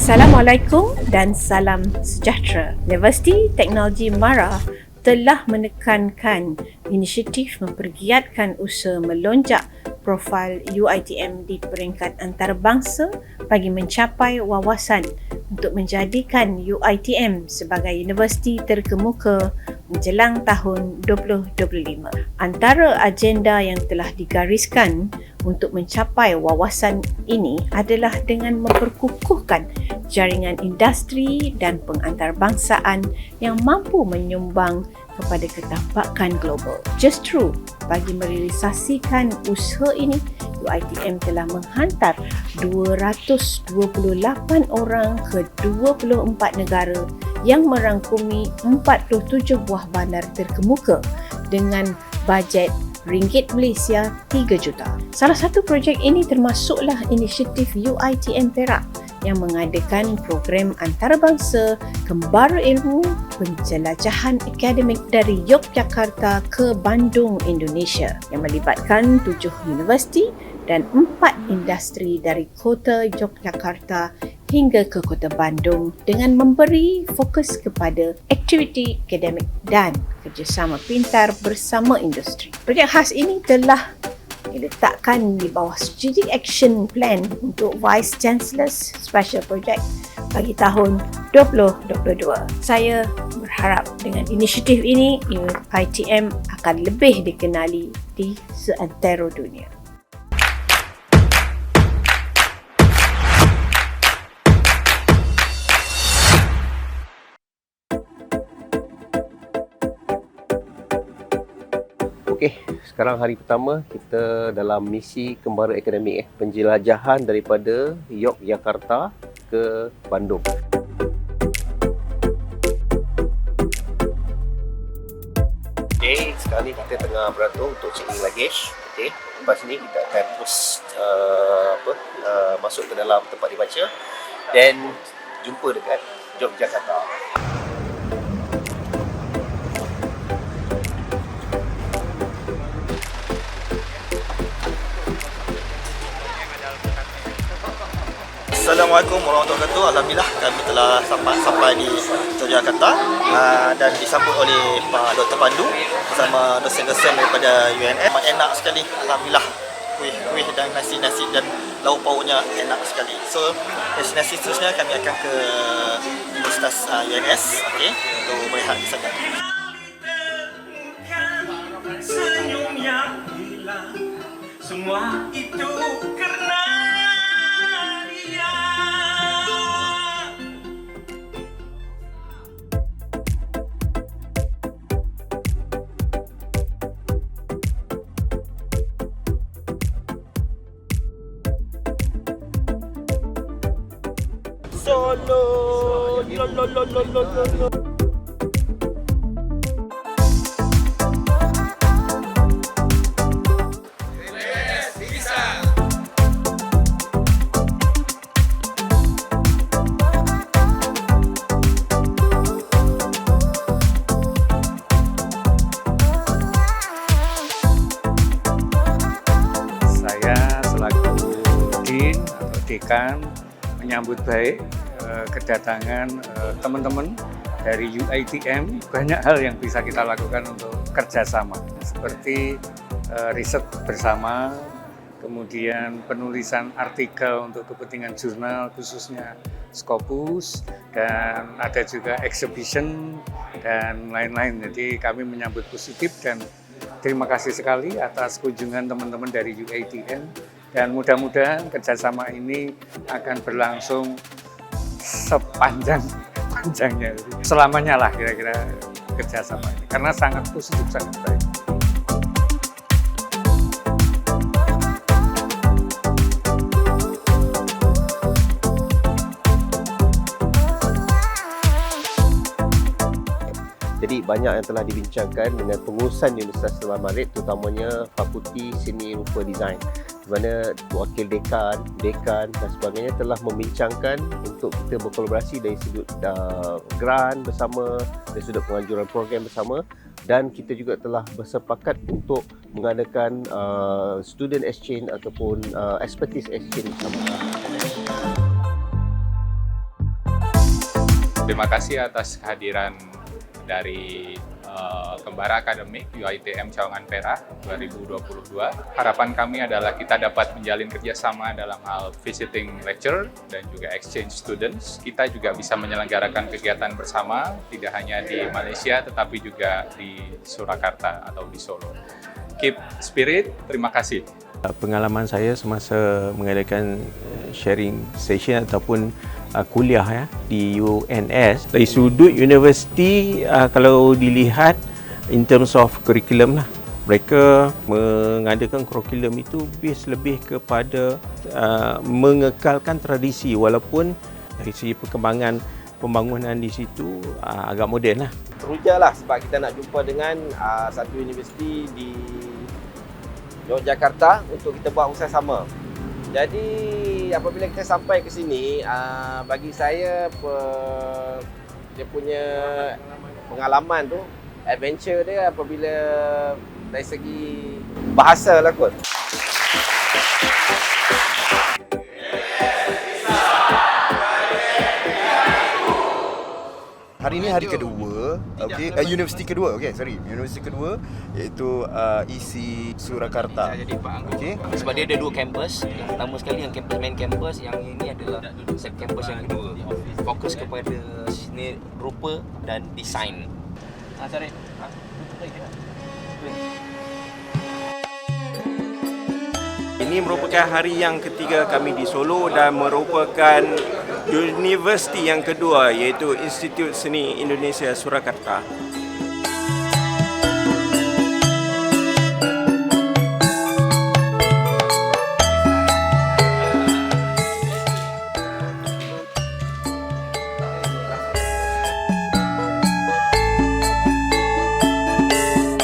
Assalamualaikum dan salam sejahtera. Universiti Teknologi MARA telah menekankan inisiatif mempergiatkan usaha melonjak profil UiTM di peringkat antarabangsa bagi mencapai wawasan untuk menjadikan UiTM sebagai universiti terkemuka menjelang tahun 2025. Antara agenda yang telah digariskan untuk mencapai wawasan ini adalah dengan memperkukuhkan jaringan industri dan pengantarbangsaan yang mampu menyumbang kepada ketampakan global. Justru bagi merealisasikan usaha ini, UiTM telah menghantar 228 orang ke 24 negara yang merangkumi 47 buah bandar terkemuka dengan bajet ringgit Malaysia 3 juta. Salah satu projek ini termasuklah inisiatif UiTM Perak yang mengadakan program antarabangsa Kembara Ilmu Penjelajahan Akademik dari Yogyakarta ke Bandung, Indonesia yang melibatkan 7 universiti dan 4 industri dari kota Yogyakarta hingga ke kota Bandung dengan memberi fokus kepada aktiviti akademik dan kerjasama pintar bersama industri. Projek khas ini telah diletakkan di bawah Strategic Action Plan untuk Vice Chancellor's Special Project bagi tahun 2022. Saya berharap dengan inisiatif ini, UiTM akan lebih dikenali di seantero dunia. Okey, sekarang hari pertama kita dalam misi Kembara Akademik penjelajahan daripada Yogyakarta ke Bandung. Okey, sekarang ni kita tengah beratur untuk check-in luggage. Okey, lepas ni kita akan terus masuk ke dalam tempat dibaca dan jumpa dekat Yogyakarta. Assalamualaikum warahmatullahi wabarakatuh. Alhamdulillah kami telah sampai di Yogyakarta dan disambut oleh Pak Dr. Pandu bersama dosen-dosen daripada UNS. Enak sekali, alhamdulillah. Kuih dan nasi dan lauk pauknya enak sekali. So destinasi seterusnya kami akan ke Universitas UNS, okey, untuk berehat di sana. Senyum yang hilang, semua itu karena Solo. Saya selaku Dean atau Dekan menyambut baik kedatangan teman-teman dari UiTM. Banyak hal yang bisa kita lakukan untuk kerjasama, seperti riset bersama, kemudian penulisan artikel untuk kepentingan jurnal khususnya Scopus, dan ada juga exhibition dan lain-lain. Jadi kami menyambut positif dan terima kasih sekali atas kunjungan teman-teman dari UiTM, dan mudah-mudahan kerjasama ini akan berlangsung sepanjang-panjangnya, selamanya lah kira-kira kerjasama ini, karena sangat positif, sangat baik. Jadi banyak yang telah dibincangkan dengan pengurusan Universitas Sulaiman Marid, terutamanya Fakulti Seni Rupa Design, di mana wakil dekan dan sebagainya telah membincangkan untuk kita berkolaborasi dari sudut grant bersama, dari sudut penganjuran program bersama, dan kita juga telah bersepakat untuk mengadakan student exchange ataupun expertise exchange bersama. Terima kasih atas kehadiran dari Kembara Akademik UiTM Cawangan Perak 2022. Harapan kami adalah kita dapat menjalin kerjasama dalam hal visiting lecture dan juga exchange students. Kita juga bisa menyelenggarakan kegiatan bersama, tidak hanya di Malaysia tetapi juga di Surakarta atau di Solo. Keep spirit, terima kasih. Pengalaman saya semasa mengadakan sharing session ataupun kuliah ya di UNS, dari sudut universiti, kalau dilihat in terms of curriculum lah, mereka mengadakan kurikulum itu base lebih kepada mengekalkan tradisi, walaupun dari segi perkembangan pembangunan di situ agak moden lah. Terujalah sebab kita nak jumpa dengan satu universiti di Yogyakarta untuk kita buat usaha sama. Jadi apabila kita sampai ke sini, bagi saya dia punya pengalaman tu, adventure dia apabila dari segi bahasa lah kot. Hari ini hari kedua, okey, universiti kedua, universiti kedua iaitu ISI Surakarta. Okey. Sebab dia ada dua kampus. Yang pertama sekali yang kampus main kampus, yang ini adalah kampus yang kedua. Fokus kepada seni rupa dan desain. Sorry. Ini merupakan hari yang ketiga kami di Solo dan merupakan universiti yang kedua, iaitu Institut Seni Indonesia Surakarta.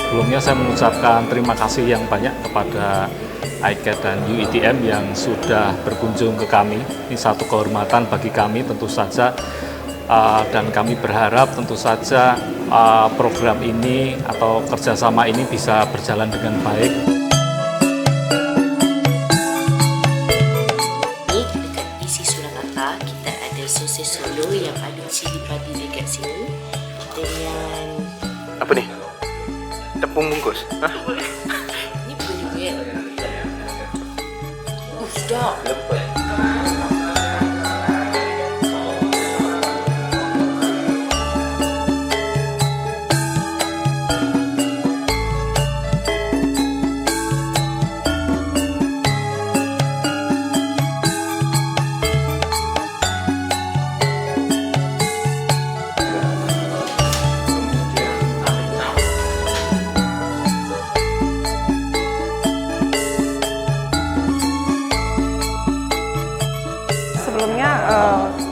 Sebelumnya saya mengucapkan terima kasih yang banyak kepada ICAT dan UiTM yang sudah berkunjung ke kami. Ini satu kehormatan bagi kami tentu saja, dan kami berharap tentu saja program ini atau kerjasama ini bisa berjalan dengan baik. Dekat ISI Surakarta kita ada sosis Solo yang ada cili padi dekat sini dengan Apa nih? Tepung bungkus? Hah? ini boleh sedap.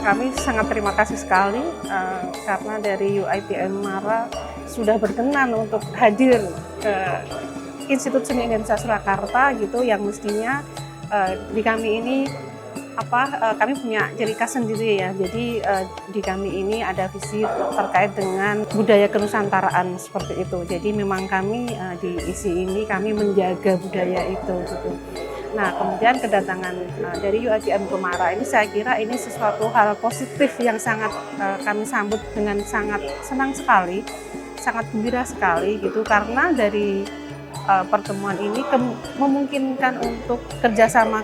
Kami sangat terima kasih sekali karena dari UiTM Mara sudah berkenan untuk hadir ke Institut Seni Indonesia Surakarta gitu, yang mestinya di kami ini kami punya ciri khas sendiri ya. Jadi di kami ini ada visi terkait dengan budaya kenusantaraan seperti itu. Jadi memang kami di ISI ini kami menjaga budaya itu gitu. Nah, kemudian kedatangan dari UiTM ke Mara ini saya kira ini sesuatu hal positif yang sangat kami sambut dengan sangat senang sekali, sangat gembira sekali gitu, karena dari pertemuan ini memungkinkan untuk kerjasama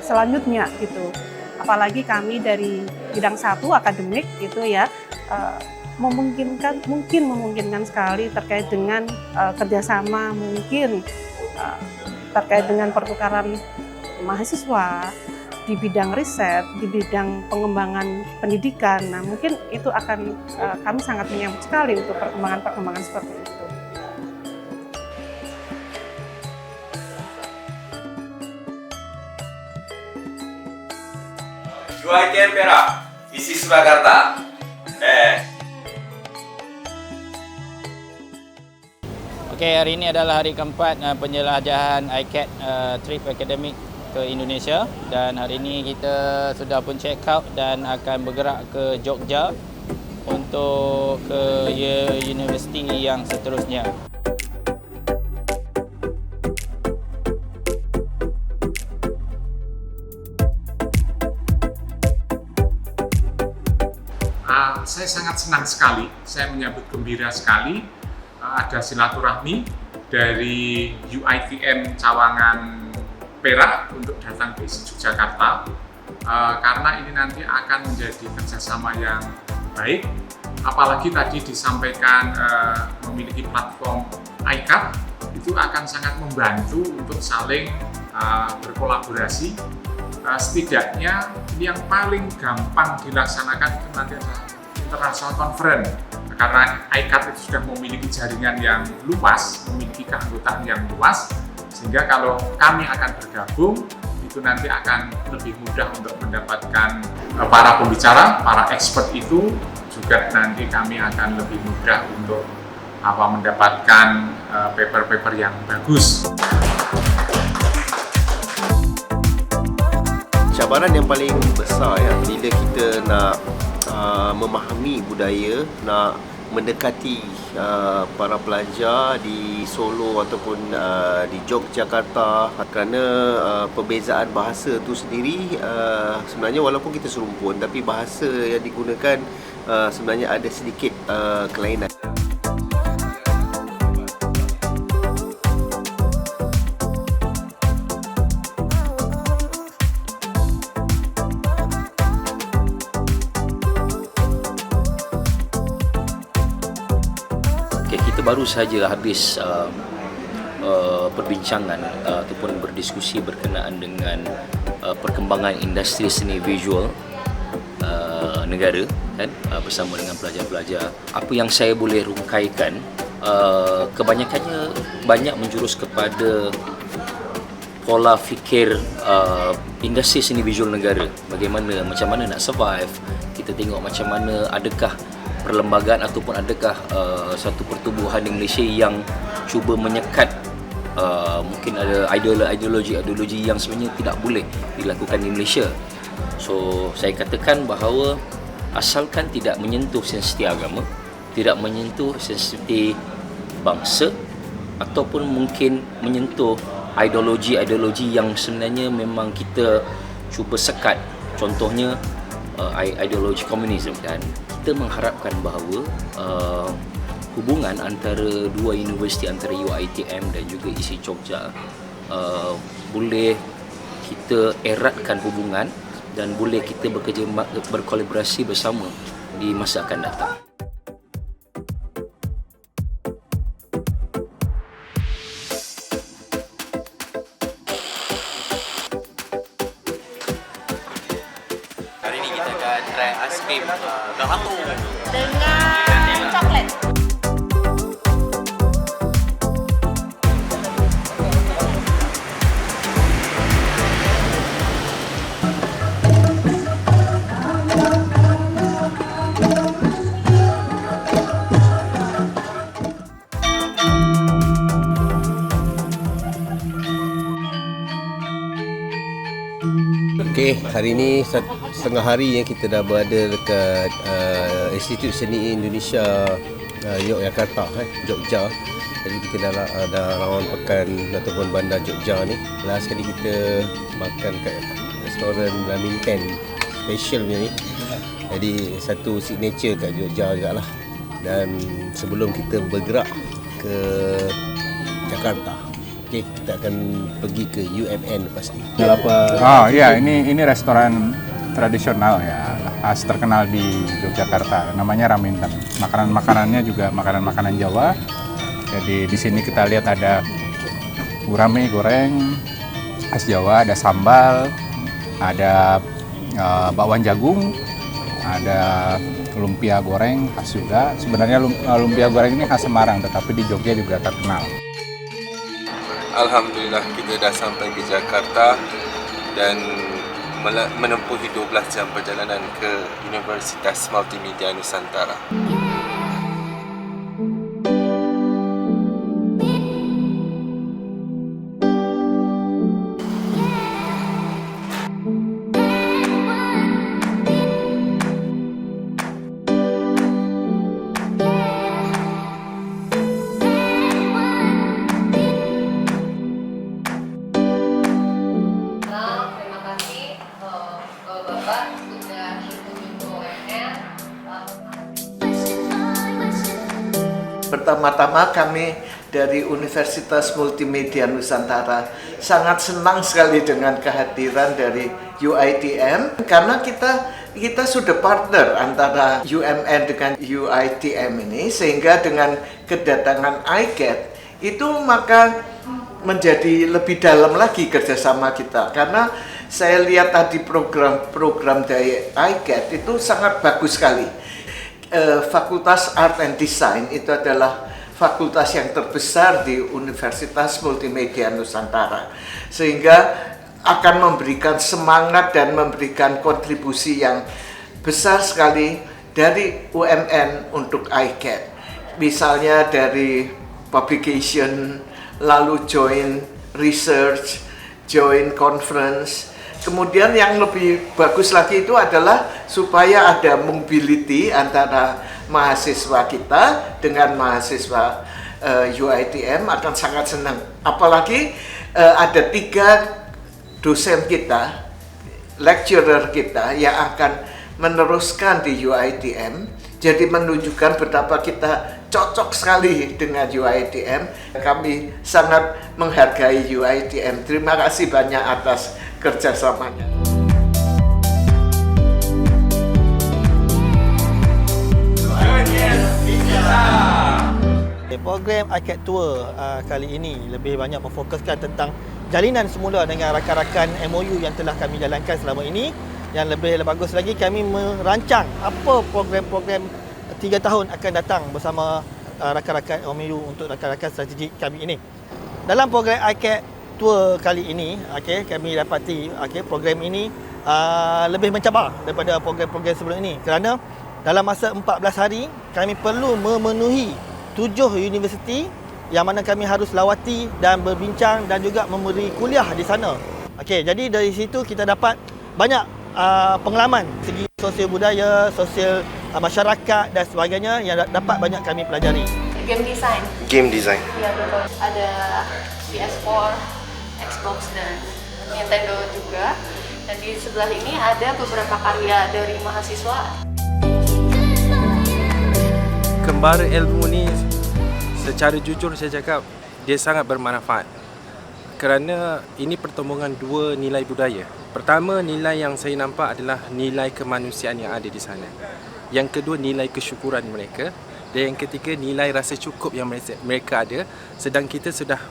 selanjutnya gitu. Apalagi kami dari bidang 1 akademik gitu ya, mungkin memungkinkan sekali terkait dengan kerjasama mungkin terkait dengan pertukaran mahasiswa di bidang riset, di bidang pengembangan pendidikan. Nah, mungkin itu akan kami sangat menyambut sekali untuk perkembangan seperti itu. UiTM Perak, isi Surakarta. Okey, hari ini adalah hari keempat penjelajahan ICAT trip akademik ke Indonesia, dan hari ini kita sudah pun check out dan akan bergerak ke Jogja untuk ke universiti yang seterusnya. Saya sangat senang sekali, saya menyambut gembira sekali ada silaturahmi dari UiTM Cawangan Perak untuk datang ke ISI Yogyakarta, karena ini nanti akan menjadi kerjasama yang baik, apalagi tadi disampaikan memiliki platform ICAT, itu akan sangat membantu untuk saling berkolaborasi. Setidaknya yang paling gampang dilaksanakan itu nanti adalah international conference, karena ICAT itu sudah memiliki jaringan yang luas, memiliki keanggotaan yang luas, sehingga kalau kami akan bergabung itu nanti akan lebih mudah untuk mendapatkan para pembicara, para expert itu, juga nanti kami akan lebih mudah untuk mendapatkan paper-paper yang bagus. Cabaran yang paling besar ya bila kita nak memahami budaya, nak mendekati para pelajar di Solo ataupun di Yogyakarta, kerana perbezaan bahasa tu sendiri sebenarnya walaupun kita serumpun, tapi bahasa yang digunakan sebenarnya ada sedikit kelainan. Baru saja habis perbincangan ataupun berdiskusi berkenaan dengan perkembangan industri seni visual negara kan, bersama dengan pelajar-pelajar. Apa yang saya boleh rungkaikan, kebanyakannya banyak menjurus kepada pola fikir industri seni visual negara. Bagaimana, macam mana nak survive, kita tengok macam mana, adakah perlembagaan ataupun adakah satu pertubuhan di Malaysia yang cuba menyekat mungkin ada ideologi yang sebenarnya tidak boleh dilakukan di Malaysia. So saya katakan bahawa asalkan tidak menyentuh sensitif agama, tidak menyentuh sensitif bangsa, ataupun mungkin menyentuh ideologi yang sebenarnya memang kita cuba sekat, contohnya ideologi komunisme, dan kita mengharapkan bahawa hubungan antara dua universiti, antara UiTM dan juga ISI Jogja, boleh kita eratkan hubungan dan boleh kita berkolaborasi bersama di masa akan datang. Hari ini kita akan try ais krim gelato dengan coklat. Okey, hari ini setengah hari yang kita dah berada dekat Institut Seni Indonesia Yogyakarta, Jogja. Jadi kita dah lawan pekan ataupun bandar Jogja ni. Last kali kita makan kat restoran Raminten special punya ni. Jadi satu signature kat Jogja juga lah. Dan sebelum kita bergerak ke Jakarta, okey, kita akan pergi ke UMN lepas ni. Oh ya, ini restoran tradisional ya, khas terkenal di Yogyakarta. Namanya Raminten. Makanannya juga makanan Jawa. Jadi di sini kita lihat ada gurame goreng khas Jawa, ada sambal, ada bakwan jagung, ada lumpia goreng khas juga. Sebenarnya lumpia goreng ini khas Semarang, tetapi di Jogja juga terkenal. Alhamdulillah kita dah sampai ke Jakarta dan menempuhi 12 jam perjalanan ke Universitas Multimedia Nusantara. Pertama-tama kami dari Universitas Multimedia Nusantara sangat senang sekali dengan kehadiran dari UiTM karena kita sudah partner antara UMN dengan UiTM ini, sehingga dengan kedatangan ICAT itu maka menjadi lebih dalam lagi kerjasama kita, karena saya lihat tadi program-program dari ICAT itu sangat bagus sekali. Fakultas Art and Design itu adalah fakultas yang terbesar di Universitas Multimedia Nusantara, sehingga akan memberikan semangat dan memberikan kontribusi yang besar sekali dari UMN untuk ICAT. Misalnya dari publication, lalu joint research, joint conference. Kemudian yang lebih bagus lagi itu adalah supaya ada mobility antara mahasiswa kita dengan mahasiswa UiTM akan sangat senang. Apalagi ada 3 dosen kita, lecturer kita yang akan meneruskan di UiTM. Jadi menunjukkan betapa kita cocok sekali dengan UiTM. Kami sangat menghargai UiTM. Terima kasih banyak atas kerjasamanya. Program ICAT Tour kali ini lebih banyak memfokuskan tentang jalinan semula dengan rakan-rakan MOU yang telah kami jalankan selama ini. Yang lebih bagus lagi, kami merancang apa program-program 3 tahun akan datang bersama rakan-rakan MOU untuk rakan-rakan strategik kami ini. Dalam program ICAT Tour kali ini, kami dapati program ini lebih mencabar daripada program-program sebelum ini, kerana dalam masa 14 hari kami perlu memenuhi 7 universiti yang mana kami harus lawati dan berbincang dan juga memberi kuliah di sana. Jadi dari situ kita dapat banyak pengalaman segi sosial budaya, sosial masyarakat dan sebagainya yang dapat banyak kami pelajari. Game design. Game design. Ya betul. Ada PS4, Xbox dan Nintendo juga. Dan di sebelah ini ada beberapa karya dari mahasiswa. Kembara ilmu ni secara jujur saya cakap dia sangat bermanfaat. Kerana ini pertemuan 2 nilai budaya. Pertama, nilai yang saya nampak adalah nilai kemanusiaan yang ada di sana. Yang kedua, nilai kesyukuran mereka. Dan yang ketiga, nilai rasa cukup yang mereka ada, sedang kita sudah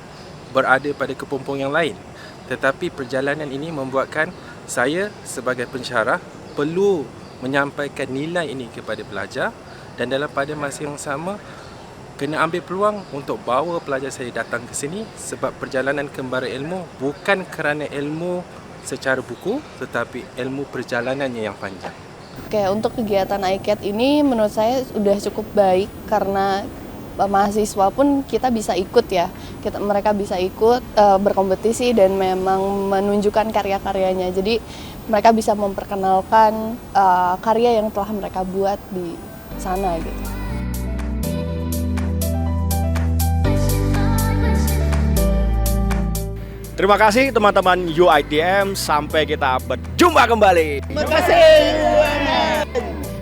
berada pada kepompong yang lain. Tetapi perjalanan ini membuatkan saya sebagai pensyarah perlu menyampaikan nilai ini kepada pelajar, dan dalam pada masa yang sama kena ambil peluang untuk bawa pelajar saya datang ke sini, sebab perjalanan kembara ilmu bukan kerana ilmu secara buku, tetapi ilmu perjalanannya yang panjang. Untuk kegiatan ICAT ini menurut saya sudah cukup baik, karena mahasiswa pun kita bisa ikut ya. Mereka bisa ikut berkompetisi dan memang menunjukkan karya-karyanya. Jadi mereka bisa memperkenalkan karya yang telah mereka buat di sana gitu. Terima kasih teman-teman UiTM, sampai kita berjumpa kembali. Terima kasih UMN.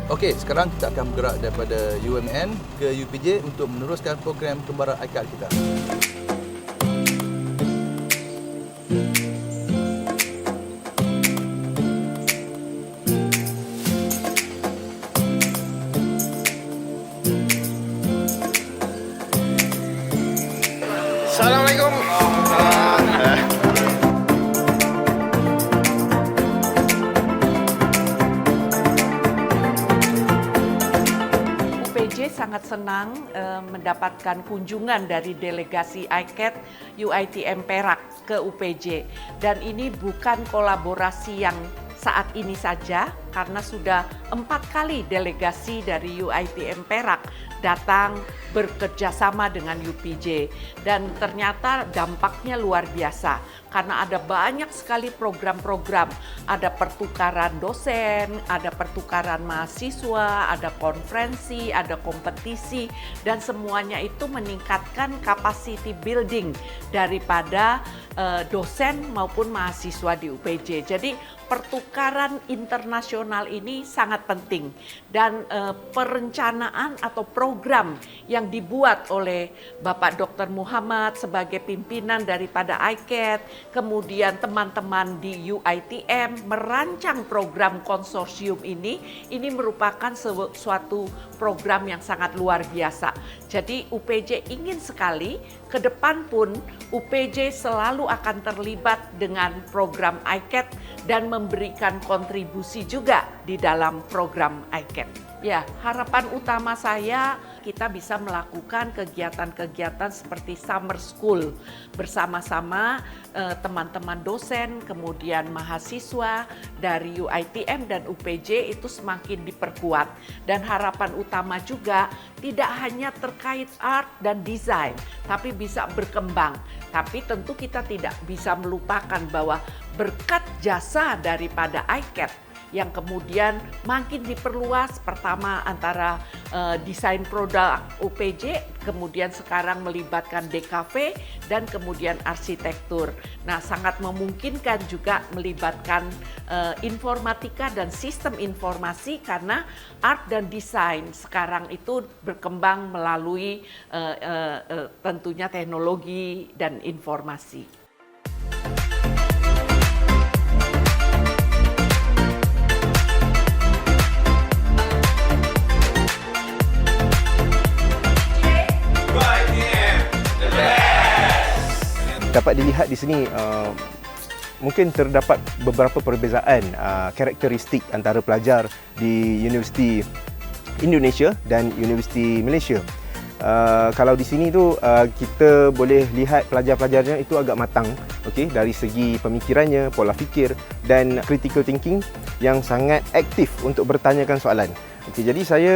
Okey, sekarang kita akan bergerak daripada UMN ke UPJ untuk meneruskan program kembaran ICAT kita. Assalamualaikum. UPJ sangat senang mendapatkan kunjungan dari delegasi ICAT UiTM Perak ke UPJ. Dan ini bukan kolaborasi yang saat ini saja, karena sudah 4 kali delegasi dari UiTM Perak datang bekerja sama dengan UPJ, dan ternyata dampaknya luar biasa karena ada banyak sekali program-program, ada pertukaran dosen, ada pertukaran mahasiswa, ada konferensi, ada kompetisi, dan semuanya itu meningkatkan capacity building daripada dosen maupun mahasiswa di UPJ. Jadi pertukaran internasional ini sangat penting, dan perencanaan atau program yang dibuat oleh Bapak Dr. Muhammad sebagai pimpinan daripada ICAT, kemudian teman-teman di UiTM merancang program konsorsium ini merupakan suatu program yang sangat luar biasa. Jadi UPJ ingin sekali ke depan pun UPJ selalu akan terlibat dengan program ICAT dan memberikan kontribusi juga di dalam program ICAT. Ya, harapan utama saya kita bisa melakukan kegiatan-kegiatan seperti summer school bersama-sama teman-teman dosen, kemudian mahasiswa dari UiTM dan UPJ itu semakin diperkuat. Dan harapan utama juga tidak hanya terkait art dan desain, tapi bisa berkembang. Tapi tentu kita tidak bisa melupakan bahwa berkat jasa daripada ICAT yang kemudian makin diperluas, pertama antara desain produk UPJ, kemudian sekarang melibatkan DKV, dan kemudian arsitektur. Nah, sangat memungkinkan juga melibatkan informatika dan sistem informasi, karena art dan desain sekarang itu berkembang melalui tentunya teknologi dan informasi. Dapat dilihat di sini mungkin terdapat beberapa perbezaan karakteristik antara pelajar di Universiti Indonesia dan Universiti Malaysia. Kalau di sini tu kita boleh lihat pelajar-pelajarnya itu agak matang, okey, dari segi pemikirannya, pola fikir dan critical thinking yang sangat aktif untuk bertanyakan soalan. Okey, jadi saya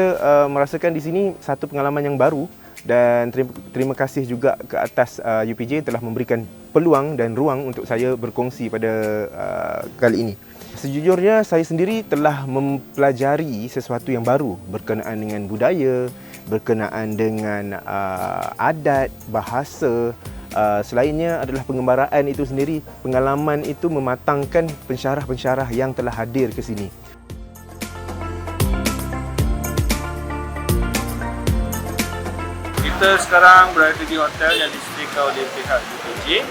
merasakan di sini satu pengalaman yang baru. Dan terima kasih juga ke atas UPJ telah memberikan peluang dan ruang untuk saya berkongsi pada kali ini. Sejujurnya saya sendiri telah mempelajari sesuatu yang baru berkenaan dengan budaya, berkenaan dengan adat, bahasa. Selainnya adalah pengembaraan itu sendiri. Pengalaman itu mematangkan pensyarah-pensyarah yang telah hadir ke sini. Kita sekarang berada di hotel yang disediakan oleh pihak UPJ.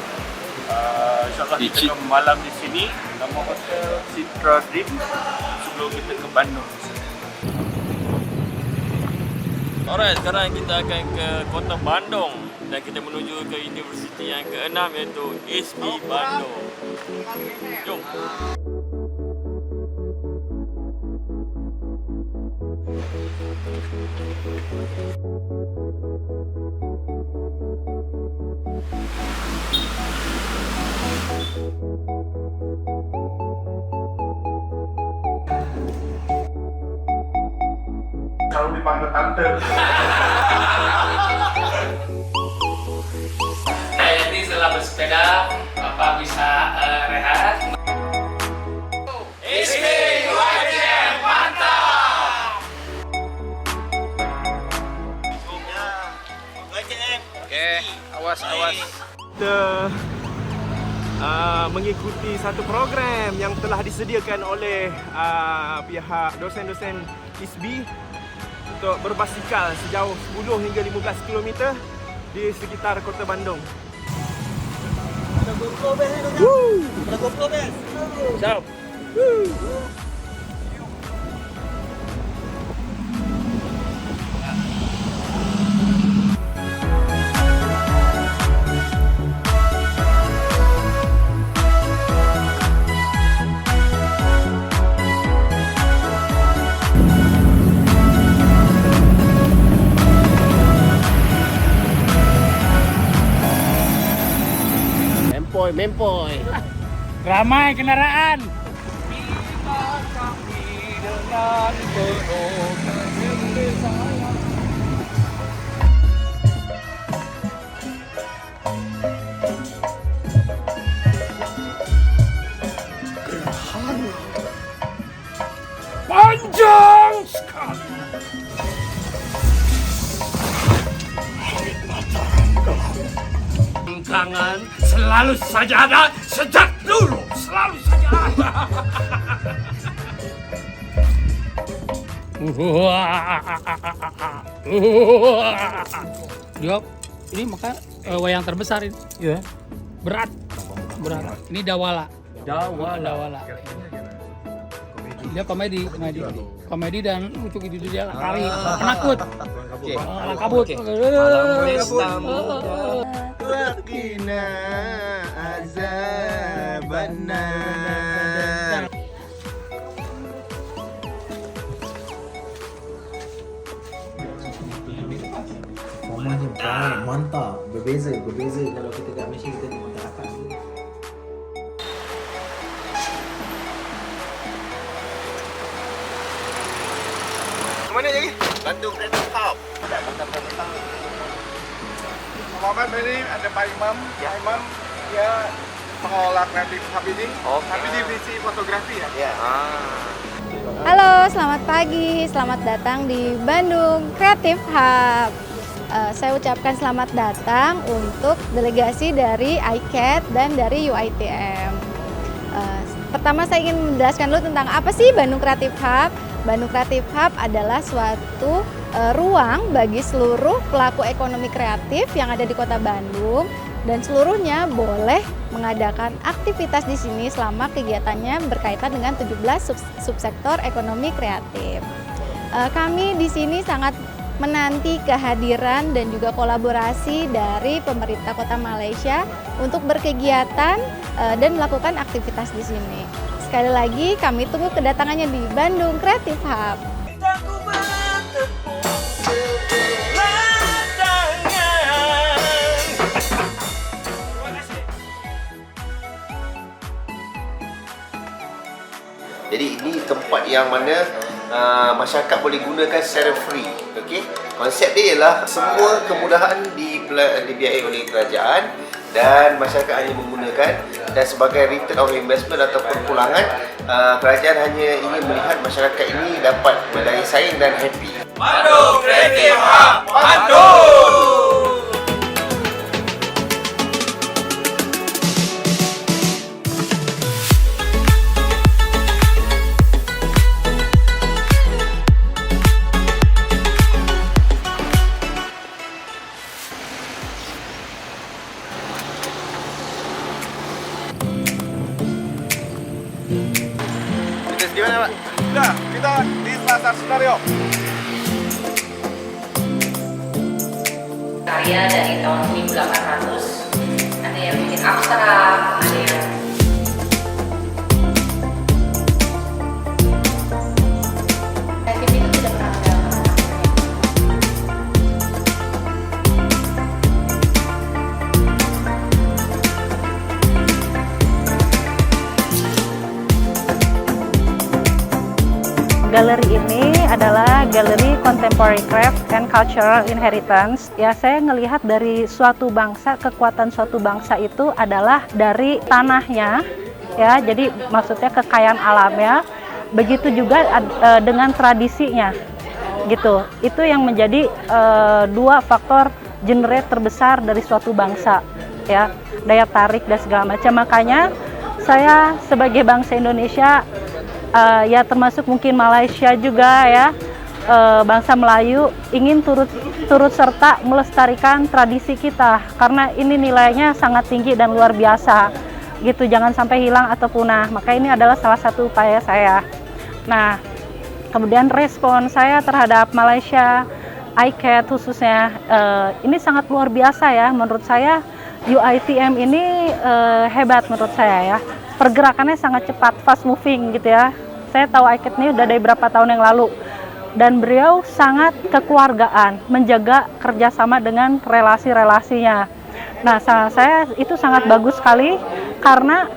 InsyaAllah kita akan malam di sini. Nama hotel Citra Dream sebelum kita ke Bandung. Alright, sekarang kita akan ke kota Bandung dan kita menuju ke universiti yang ke-6 iaitu ISB Bandung. Jom! Selalu dipanggil tante. Jadi setelah bersepeda, Bapak bisa rehat. ISB UiTM, mantap! Oke, awas. mengikuti satu program yang telah disediakan oleh pihak dosen-dosen ISB untuk berbasikal sejauh 10 hingga 15 km di sekitar Kota Bandung. Siap. Mempoy. Ramai kendaraan. Panjang sekali. Tangan selalu saja ada, sejak dulu selalu saja ada. Diop, ini maka wayang terbesar ini. Iya. Berat. Ini Dawala. Dawala. Dia komedi dan untuk itu dia kali penakut. Kabut. Waqina azabannar. Formanya baik, mantap. Berbeza kalau kita kat Malaysia kita tengok kat atas. Mana lagi? Bandung Creative Hub. Muhammad ini ada Pak Imam. Pak Imam dia pengelola Creative Hub ini. Tapi divisi fotografi ya. Iya. Halo, selamat pagi. Selamat datang di Bandung Creative Hub. Saya ucapkan selamat datang untuk delegasi dari ICAT dan dari UiTM. Pertama saya ingin menjelaskan dulu tentang apa sih Bandung Creative Hub. Bandung Creative Hub adalah suatu ruang bagi seluruh pelaku ekonomi kreatif yang ada di Kota Bandung dan seluruhnya boleh mengadakan aktivitas di sini selama kegiatannya berkaitan dengan 17 subsektor ekonomi kreatif. Kami di sini sangat menanti kehadiran dan juga kolaborasi dari pemerintah Kota Malaysia untuk berkegiatan dan melakukan aktivitas di sini. Sekali lagi kami tunggu kedatangannya di Bandung Creative Hub. Jadi ini tempat yang mana masyarakat boleh gunakan secara free. Okey. Konsep dia ialah semua kemudahan dibiayai oleh kerajaan dan masyarakat hanya menggunakan, dan sebagai return of investment atau perpulangan, kerajaan hanya ingin melihat masyarakat ini dapat berdaya saing dan happy. Bandung Creative Hub, Bandung. Di mana, Pak? Sudah, kita di Selasar Sunario. Karya dari tahun 1800, ada yang bikin abstrak, ada yang kreatif itu tidak pernah ada. Galeri ini adalah galeri Contemporary Craft and Cultural Inheritance. Ya, saya ngelihat dari suatu bangsa, kekuatan suatu bangsa itu adalah dari tanahnya, ya. Jadi maksudnya kekayaan alamnya. Begitu juga dengan tradisinya, gitu. Itu yang menjadi dua faktor generate terbesar dari suatu bangsa. ya, daya tarik dan segala macam. Makanya saya sebagai bangsa Indonesia, ya termasuk mungkin Malaysia juga ya, bangsa Melayu ingin turut serta melestarikan tradisi kita karena ini nilainya sangat tinggi dan luar biasa gitu, jangan sampai hilang atau punah. Maka ini adalah salah satu upaya saya. Nah, kemudian respon saya terhadap Malaysia ICAT khususnya ini sangat luar biasa ya. Menurut saya UiTM ini hebat menurut saya ya, pergerakannya sangat cepat, fast moving gitu ya. Saya tahu ICAT ini udah dari berapa tahun yang lalu. Dan beliau sangat kekeluargaan, menjaga kerjasama dengan relasi-relasinya. Nah, saya itu sangat bagus sekali karena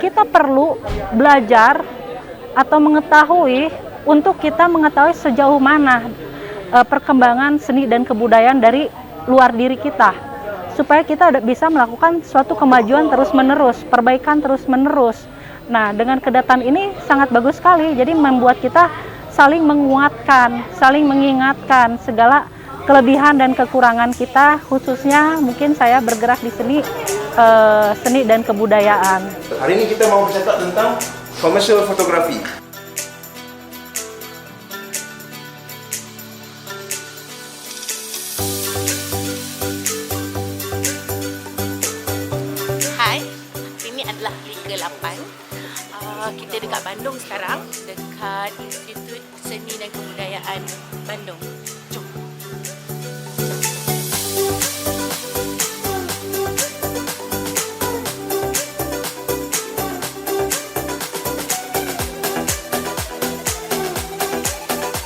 kita perlu belajar atau mengetahui untuk kita mengetahui sejauh mana perkembangan seni dan kebudayaan dari luar diri kita, supaya kita bisa melakukan suatu kemajuan terus-menerus, perbaikan terus-menerus. Nah, dengan kedatangan ini sangat bagus sekali, jadi membuat kita saling menguatkan, saling mengingatkan segala kelebihan dan kekurangan kita, khususnya mungkin saya bergerak di seni dan kebudayaan. Hari ini kita mau bercakap tentang commercial photography. Hai, ini adalah week ke-8. Kita dekat Bandung sekarang, dekat Institut Seni dan Kebudayaan Bandung. Jom.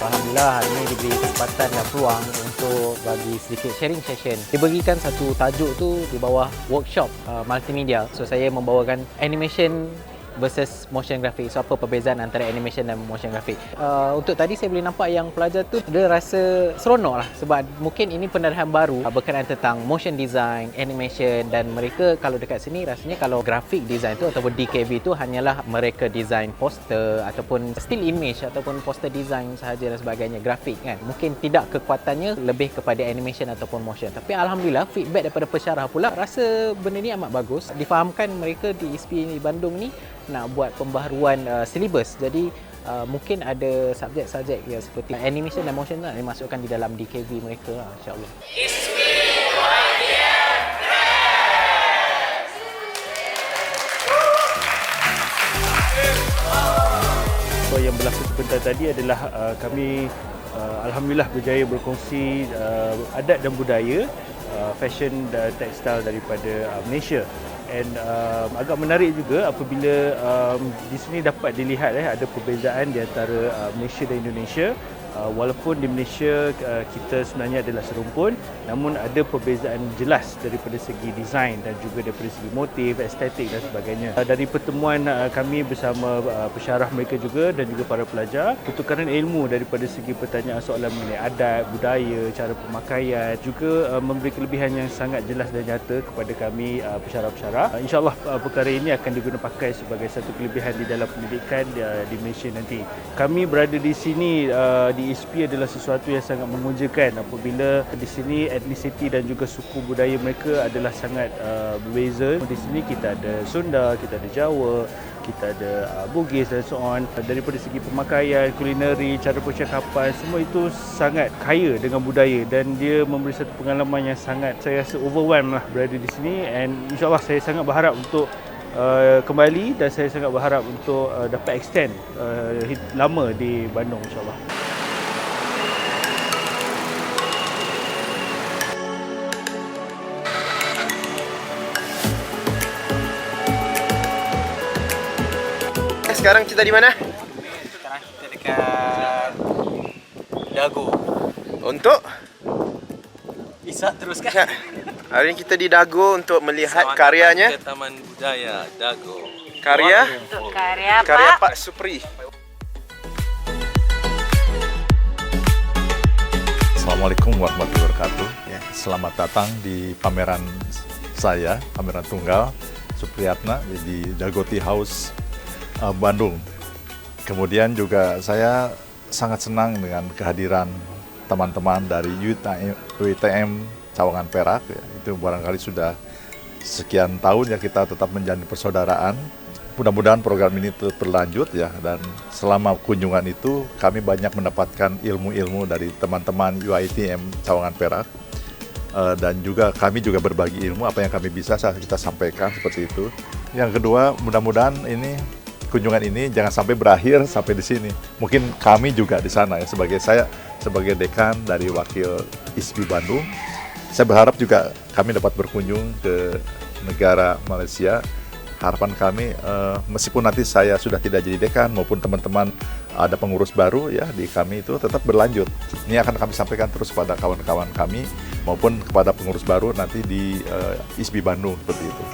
Alhamdulillah hari ini diberi kesempatan dan peluang untuk bagi sedikit sharing session. Diberikan satu tajuk tu di bawah workshop multimedia. So saya membawakan animation versus motion graphic. So apa perbezaan antara animation dan motion graphic? Untuk tadi saya boleh nampak yang pelajar tu dia rasa seronok lah sebab mungkin ini pendedahan baru berkenaan tentang motion design, animation, dan mereka kalau dekat sini rasanya kalau graphic design tu ataupun DKV tu hanyalah mereka design poster ataupun still image ataupun poster design sahaja dan sebagainya, grafik kan. Mungkin tidak kekuatannya lebih kepada animation ataupun motion. Tapi alhamdulillah feedback daripada pesyarah pula rasa benda ni amat bagus. Difahamkan mereka di ISP Bandung ni nak buat pembaharuan silibus. Jadi mungkin ada subjek-subjek yang seperti animation dan motion nak dimasukkan di dalam DKV mereka lah, insya-Allah. So yang berlaku sebentar tadi adalah kami alhamdulillah berjaya berkongsi adat dan budaya fashion dan tekstil daripada Malaysia. And agak menarik juga apabila di sini dapat dilihat ada perbezaan di antara Malaysia dan Indonesia. Walaupun di Malaysia kita sebenarnya adalah serumpun, namun ada perbezaan jelas daripada segi desain dan juga daripada segi motif, estetik dan sebagainya. Dari pertemuan kami bersama pesyarah mereka juga dan juga para pelajar, pertukaran ilmu daripada segi pertanyaan soalan mengenai adat, budaya, cara pemakaian juga memberi kelebihan yang sangat jelas dan nyata kepada kami pesyarah-pesyarah. InsyaAllah perkara ini akan diguna pakai sebagai satu kelebihan di dalam pendidikan di Malaysia nanti. Kami berada di sini di ISP adalah sesuatu yang sangat memujakan apabila di sini etnisiti dan juga suku budaya mereka adalah sangat berbeza. Di sini kita ada Sunda, kita ada Jawa, kita ada Bugis dan so on. Daripada segi pemakaian, kulineri, cara percakapan, semua itu sangat kaya dengan budaya dan dia memberi satu pengalaman yang sangat, saya rasa overwhelmed lah berada di sini. And insyaAllah saya sangat berharap untuk kembali dan saya sangat berharap untuk dapat extend lama di Bandung insyaAllah. Sekarang kita di mana? Sekarang kita dekat Dago. Untuk? Bisa teruskan. Hari ini kita di Dago untuk melihat karyanya. Ke Taman Budaya Dago. Karya? Untuk karya Pak Supri. Assalamualaikum warahmatullahi wabarakatuh. Selamat datang di pameran saya, pameran tunggal Supriyatna di Dago Tea House Bandung. Kemudian juga saya sangat senang dengan kehadiran teman-teman dari UiTM Cawangan Perak. Itu barangkali sudah sekian tahun ya kita tetap menjalin persaudaraan. Mudah-mudahan program ini terus berlanjut ya, dan selama kunjungan itu kami banyak mendapatkan ilmu-ilmu dari teman-teman UiTM Cawangan Perak, dan juga kami juga berbagi ilmu apa yang kami bisa kita sampaikan seperti itu. Yang kedua, mudah-mudahan ini kunjungan ini jangan sampai berakhir sampai di sini. Mungkin kami juga di sana ya, sebagai dekan dari wakil ISBI Bandung. Saya berharap juga kami dapat berkunjung ke negara Malaysia. Harapan kami, meskipun nanti saya sudah tidak jadi dekan maupun teman-teman ada pengurus baru ya di kami itu tetap berlanjut. Ini akan kami sampaikan terus kepada kawan-kawan kami maupun kepada pengurus baru nanti di ISBI Bandung seperti itu.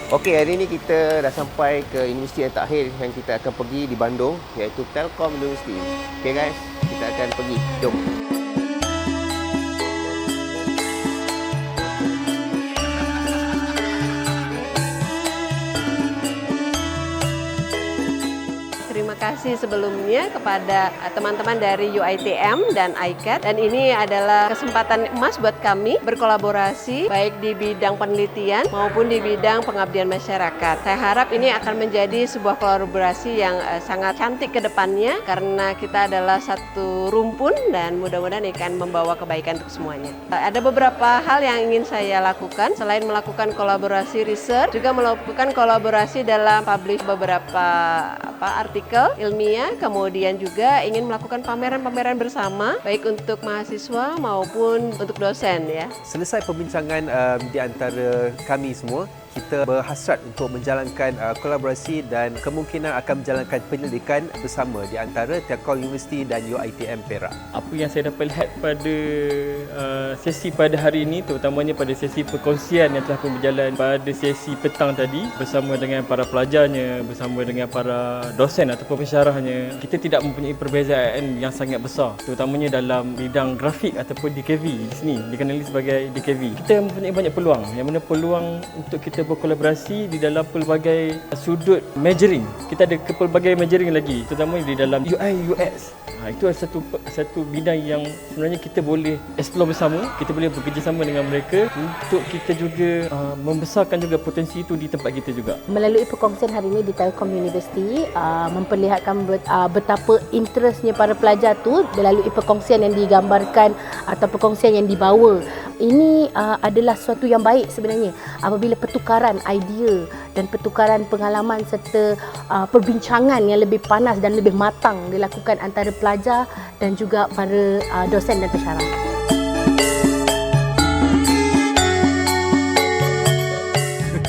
Okey, hari ini kita dah sampai ke universiti yang terakhir yang kita akan pergi di Bandung, iaitu Telkom University. Okey guys, kita akan pergi. Jom. Terima kasih sebelumnya kepada teman-teman dari UiTM dan ICAT, dan ini adalah kesempatan emas buat kami berkolaborasi baik di bidang penelitian maupun di bidang pengabdian masyarakat. Saya harap ini akan menjadi sebuah kolaborasi yang sangat cantik ke depannya karena kita adalah satu rumpun dan mudah-mudahan akan membawa kebaikan untuk semuanya. Ada beberapa hal yang ingin saya lakukan selain melakukan kolaborasi research, juga melakukan kolaborasi dalam publish beberapa artikel ilmiah, kemudian juga ingin melakukan pameran-pameran bersama baik untuk mahasiswa maupun untuk dosen ya. Selesai perbincangan di antara kami semua, kita berhasrat untuk menjalankan kolaborasi dan kemungkinan akan menjalankan penyelidikan bersama di antara Telkom University dan UiTM Perak. Apa yang saya dapat lihat pada sesi pada hari ini, terutamanya pada sesi perkongsian yang telah pun berjalan pada sesi petang tadi bersama dengan para pelajarnya, bersama dengan para dosen ataupun pensyarahnya, kita tidak mempunyai perbezaan yang sangat besar, terutamanya dalam bidang grafik ataupun DKV di sini, dikenali sebagai DKV. Kita mempunyai banyak peluang, yang mana peluang untuk kita berkolaborasi di dalam pelbagai sudut majoring. Kita ada ke pelbagai majoring lagi, terutama di dalam UI UX. Itu satu bidang yang sebenarnya kita boleh explore bersama, kita boleh bekerjasama dengan mereka untuk kita juga membesarkan juga potensi itu di tempat kita juga. Melalui perkongsian hari ini di Telkom University, memperlihatkan betapa interestnya para pelajar tu melalui perkongsian yang digambarkan atau perkongsian yang dibawa. Ini adalah sesuatu yang baik sebenarnya apabila pertukaran idea dan pertukaran pengalaman serta perbincangan yang lebih panas dan lebih matang dilakukan antara pelajar dan juga para dosen dan pensyarah.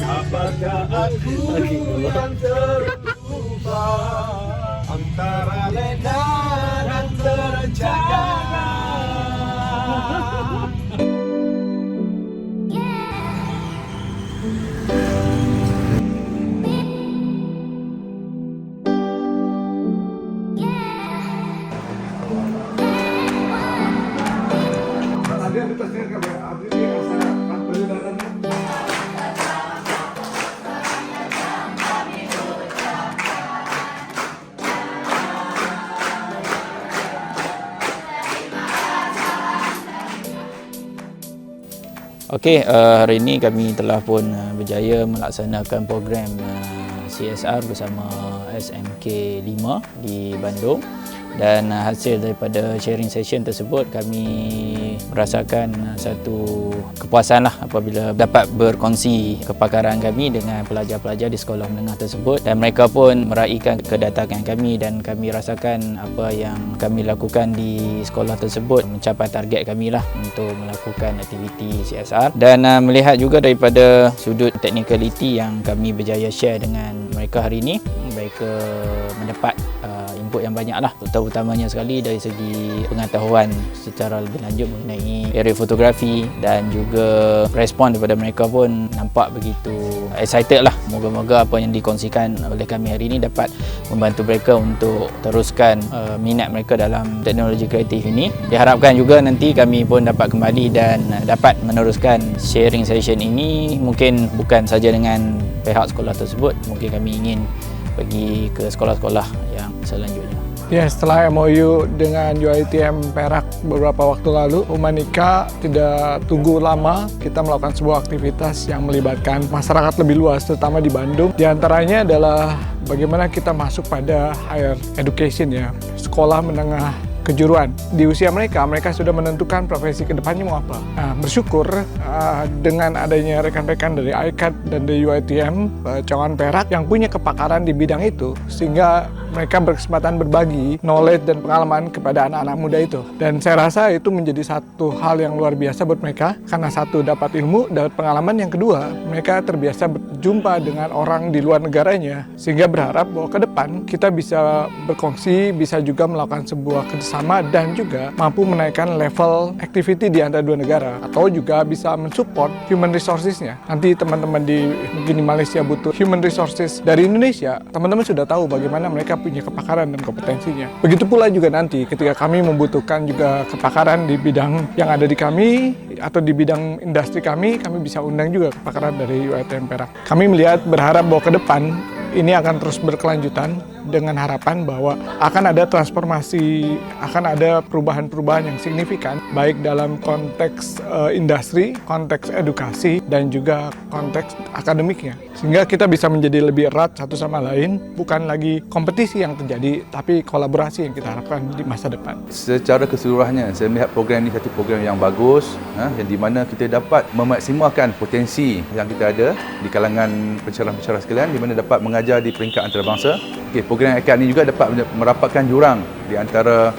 Apakah aku yang terlupa antara lena dan terjaga? Okey, hari ini kami telah pun berjaya melaksanakan program CSR bersama SMK 5 di Bandung. Dan hasil daripada sharing session tersebut, kami merasakan satu kepuasan lah apabila dapat berkongsi kepakaran kami dengan pelajar-pelajar di sekolah menengah tersebut, dan mereka pun meraihkan kedatangan kami dan kami rasakan apa yang kami lakukan di sekolah tersebut mencapai target kami lah untuk melakukan aktiviti CSR. Dan melihat juga daripada sudut technicality yang kami berjaya share dengan mereka hari ini, mereka mendapat input yang banyak lah, terutamanya sekali dari segi pengetahuan secara lebih lanjut mengenai area fotografi, dan juga respon daripada mereka pun nampak begitu excited lah. Moga-moga apa yang dikongsikan oleh kami hari ini dapat membantu mereka untuk teruskan minat mereka dalam teknologi kreatif ini. Diharapkan juga nanti kami pun dapat kembali dan dapat meneruskan sharing session ini, mungkin bukan saja dengan pihak sekolah tersebut, mungkin kami ingin pergi ke sekolah-sekolah yang selanjutnya. Ya, setelah MOU dengan UiTM Perak beberapa waktu lalu, Humanika tidak tunggu lama, kita melakukan sebuah aktivitas yang melibatkan masyarakat lebih luas, terutama di Bandung. Di antaranya adalah bagaimana kita masuk pada higher education ya, sekolah menengah kejuruan. Di usia mereka sudah menentukan profesi kedepannya mau apa. Nah, bersyukur dengan adanya rekan-rekan dari ICAT dan dari UiTM Cawangan Perak yang punya kepakaran di bidang itu, sehingga mereka berkesempatan berbagi knowledge dan pengalaman kepada anak-anak muda itu. Dan saya rasa itu menjadi satu hal yang luar biasa buat mereka, karena satu, dapat ilmu, dapat pengalaman, yang kedua, mereka terbiasa berjumpa dengan orang di luar negaranya, sehingga berharap bahwa ke depan kita bisa berkongsi, bisa juga melakukan sebuah kerjasama, dan juga mampu menaikkan level activity di antara dua negara, atau juga bisa mensupport human resources-nya. Nanti teman-teman mungkin di Malaysia butuh human resources dari Indonesia, teman-teman sudah tahu bagaimana mereka punya kepakaran dan kompetensinya. Begitu pula juga nanti ketika kami membutuhkan juga kepakaran di bidang yang ada di kami atau di bidang industri kami bisa undang juga kepakaran dari UiTM Perak. Kami berharap bahwa ke depan ini akan terus berkelanjutan dengan harapan bahwa akan ada transformasi, akan ada perubahan-perubahan yang signifikan, baik dalam konteks industri, konteks edukasi, dan juga konteks akademiknya. Sehingga kita bisa menjadi lebih erat satu sama lain, bukan lagi kompetisi yang terjadi, tapi kolaborasi yang kita harapkan di masa depan. Secara keseluruhannya, saya melihat program ini satu program yang bagus, yang di mana kita dapat memaksimalkan potensi yang kita ada di kalangan pencerah-pencerah sekalian, di mana dapat mengajar di peringkat antarabangsa. Program ICAT ini juga dapat merapatkan jurang di antara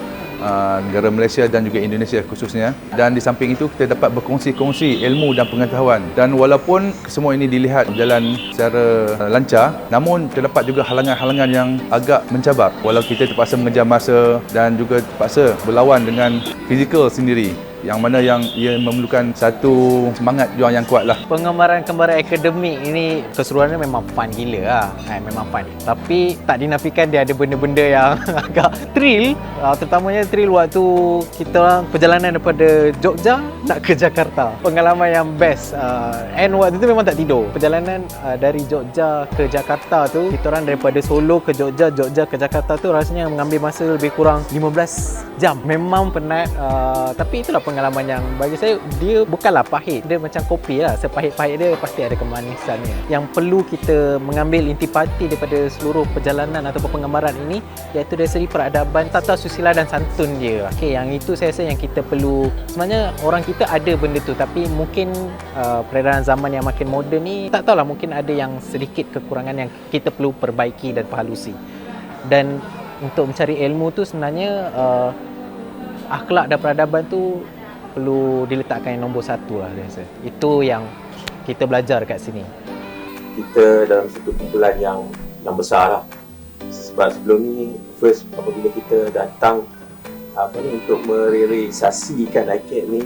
negara Malaysia dan juga Indonesia khususnya. Dan di samping itu kita dapat berkongsi-kongsi ilmu dan pengetahuan. Dan walaupun semua ini dilihat berjalan secara lancar, namun terdapat juga halangan-halangan yang agak mencabar. Walau kita terpaksa mengejar masa dan juga terpaksa berlawan dengan fizikal sendiri, yang mana yang ia memerlukan satu semangat juang yang kuat lah. Penggambaran akademik ini keseluruhannya memang fun gila lah. Memang fun. Tapi tak dinafikan dia ada benda-benda yang agak thrill. Terutamanya thrill waktu kita orang perjalanan daripada Jogja nak ke Jakarta. Pengalaman yang best. And waktu itu memang tak tidur. Perjalanan dari Jogja ke Jakarta tu, kita orang daripada Solo ke Jogja, Jogja ke Jakarta tu rasanya mengambil masa lebih kurang 15 jam. Memang penat. Tapi itulah pengalaman yang bagi saya, dia bukanlah pahit, dia macam kopi lah, sepahit-pahit dia pasti ada kemanisannya. Yang perlu kita mengambil intipati daripada seluruh perjalanan atau penggambaran ini, iaitu dari segi peradaban, tata susila dan santun dia. Yang itu saya rasa yang kita perlu. Sebenarnya orang kita ada benda tu, tapi mungkin peredaran zaman yang makin moden ni, tak tahulah, mungkin ada yang sedikit kekurangan yang kita perlu perbaiki dan perhalusi. Dan untuk mencari ilmu tu sebenarnya akhlak dan peradaban tu perlu diletakkan yang nombor satu lah, saya rasa. Itu yang kita belajar kat sini. Kita dalam satu kumpulan yang besar lah. Sebab sebelum ni, first apabila kita datang untuk merealisasikan ICAT ni,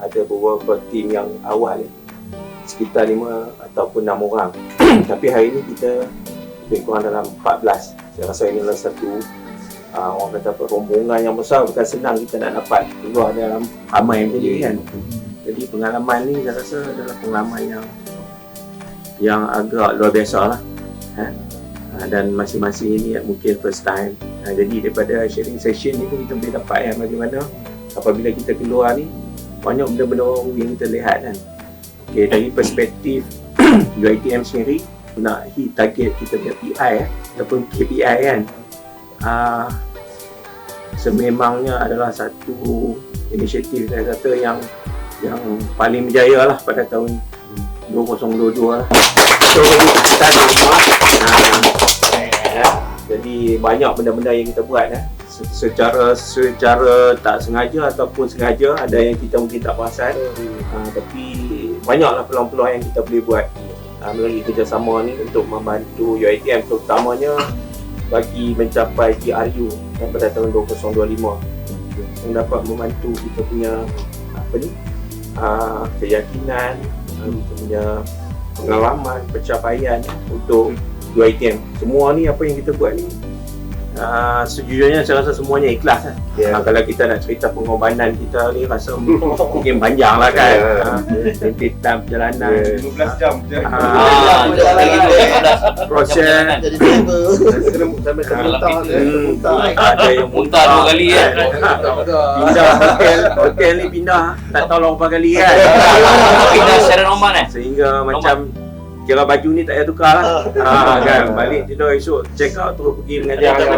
ada beberapa tim yang awal, sekitar 5 ataupun 6 orang. Tapi hari ni kita lebih kurang dalam 14. Saya rasa ini adalah satu orang kata rombongan yang besar. Bukan senang kita nak dapat keluar dalam ramai macam ni kan. Jadi pengalaman ni saya rasa adalah pengalaman yang agak luar biasa lah. Dan masing-masing ini mungkin first time. Jadi daripada sharing session ni pun kita boleh dapat bagaimana apabila kita keluar ni, banyak benda-benda yang kita lihat kan. Dari perspektif UiTM sendiri, nak hit target kita punya PI ataupun KPI kan, sememangnya adalah satu inisiatif saya kata yang paling berjaya lah pada tahun 2022 lah. So kita nampak jadi banyak benda-benda yang kita buat secara tak sengaja ataupun sengaja, ada yang kita mungkin tak perasan, tapi banyaklah peluang-peluang yang kita boleh buat melalui kerjasama ni untuk membantu UiTM terutamanya bagi mencapai TRU pada tahun 2025 yang dapat membantu kita punya keyakinan, kita punya pengalaman, pencapaian untuk UiTM. Semua ni apa yang kita buat ni sejujurnya saya rasa semuanya ikhlas kan. Kalau kita nak cerita pengorbanan kita ni rasa mungkin panjang lah kan. Rentetan perjalanan 15 jam je. Proses jadi driver sampai ada yang muntah 2 kali kan. Pindah hotel ni pindah tak tahu berapa kali kan. Pindah secara normal sehingga macam kira baju ni tak payah tukar lah. Kan balik tidur esok check out terus pergi mengajar kan.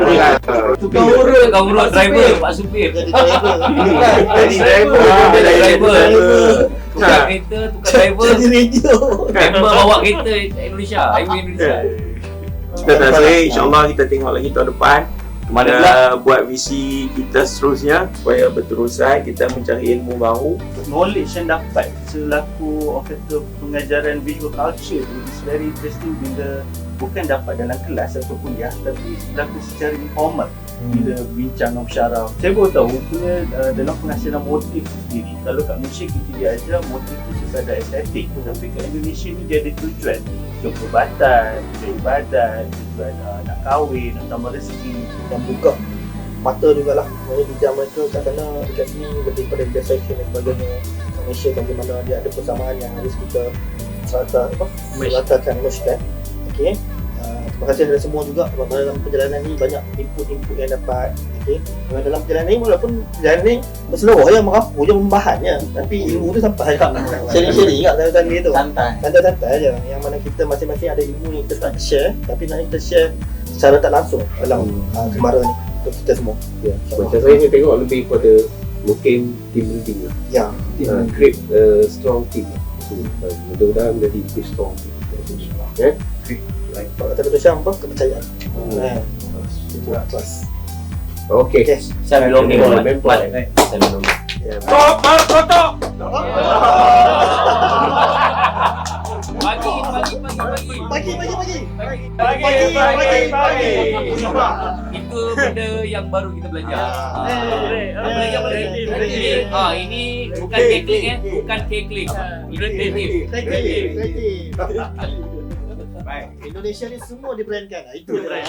Tukar urut driver pak supir. Jadi driver. Tukar kereta, tukar driver. Jadi radio. Member bawa kereta Indonesia, highway Indonesia. Kita tak sering, insyaAllah kita tengok lagi tahun depan buat visi kita seterusnya supaya berterusan kita mencari ilmu baru. Knowledge yang dapat selaku pengajaran visual culture is very interesting bila bukan dapat dalam kelas atau kuliah tapi berlaku secara informal bila bincang dengan pensyarah. Saya baru tahu punya dalam penghasilan motif sendiri. Kalau kat Malaysia kita dia ajar motif tu sekadar estetik, tapi kat Indonesia ni dia ada tujuan untuk perubatan, untuk ibadat, tujuan nak kahwin, nak tambah rezeki dan buka mata jugalah. Maksudnya bijak mereka kat sana, dekat sini lebih pada intersection dan sebagainya. Malaysia bagaimana dia ada persamaan yang harus kita ratakan, mergekan. Okey. Terima kasih kepada semua juga dalam perjalanan ni banyak input-input yang dapat. Okey. Dalam perjalanan ni walaupun perjalanan ni berseluruh je merapu je membahannya, tapi ilmu tu sampai sharing-sharing kat tanda-tanda tu. Santai-santai je. Yang mana kita masing-masing ada ilmu yang kita tak share, tapi nak kita share secara tak langsung dalam kemara ni untuk kita semua. Macam saya tengok lebih pada mungkin team building lah. Create a strong team. Mudah-mudahan menjadi lebih strong team. Kalau kata Dr. Syam apa? Kepercayaan. Itu kelas. Okey. Saya belum ni. Saya belum. Stop, kotok. Pagi. Itu benda yang baru kita belajar. Belajar ini bukan keklik bukan keklik. Kreatif. Baik. Indonesia ni semua dibrandkan. Itu dia.